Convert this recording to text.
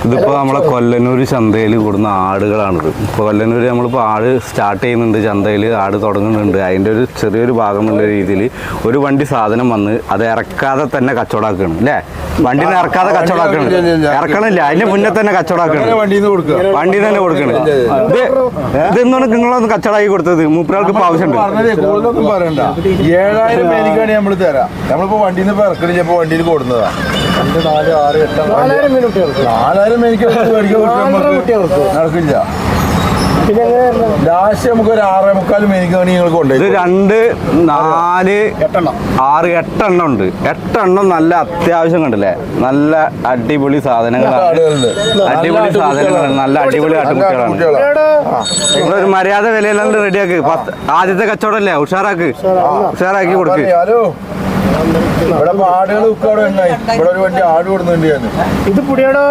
ഇതിപ്പോ നമ്മളെ കൊല്ലന്നൂർ ചന്തയിൽ കൂടുന്ന ആടുകളാണിത്. ഇപ്പോൾ കൊല്ലന്നൂർ നമ്മളിപ്പോൾ ആട് സ്റ്റാർട്ട് ചെയ്യുന്നുണ്ട്, ചന്തയിൽ ആട് തുടങ്ങുന്നുണ്ട്. അതിൻ്റെ ഒരു ചെറിയൊരു ഭാഗം എന്നുള്ള രീതിയിൽ ഒരു വണ്ടി സാധനം വന്ന് അത് ഇറക്കാതെ തന്നെ കച്ചവടാക്കണം അല്ലേ? വണ്ടിന്ന് ഇറക്കാതെ കച്ചവടാക്കണം, ഇറക്കണില്ല, അതിന്റെ മുന്നേ തന്നെ കച്ചവടാക്കണം, വണ്ടി തന്നെ കൊടുക്കണം. ഇതെന്നാണ് നിങ്ങളൊന്ന് കച്ചവടമാക്കി കൊടുത്തത്? മൂപ്പരാൾക്ക് ഇപ്പോൾ ആവശ്യമുണ്ട്. 7000 മേനിക്കാണ് നമ്മൾ തരാം. നമ്മളിപ്പോ വണ്ടിയിൽ നിന്ന് ഇറക്കണ ചിലപ്പോ വണ്ടിയിൽ കൊടുക്കുന്നതാ. 4000 മേനിക്ക് നടക്കില്ല. ലാസ്റ്റ് നമുക്ക് ഒരു 6.25 മേനിക്കാണ് നിങ്ങൾ കൊണ്ടുപോയി. 2, 4, 6, 8 എണ്ണം ഉണ്ട്. 8 എണ്ണം നല്ല അത്യാവശ്യം കണ്ടില്ലേ? നല്ല അടിപൊളി സാധനങ്ങളാണ്, അടിപൊളി സാധനങ്ങളാണ്, നല്ല അടിപൊളി ആട്ടുകുട്ടികളാണ്. നിങ്ങളൊരു മര്യാദ വിലയിലാണ്ട് റെഡിയാക്ക്. ആദ്യത്തെ കച്ചവടമല്ലേ, ഉഷാറാക്കി കൊടുക്ക്. ഇവിടെ ആടുകൾ ഇവിടെ ഒരു വണ്ടി ആട് കൊടുക്കുന്നുണ്ട്. ഇത് പുടിയാടോ.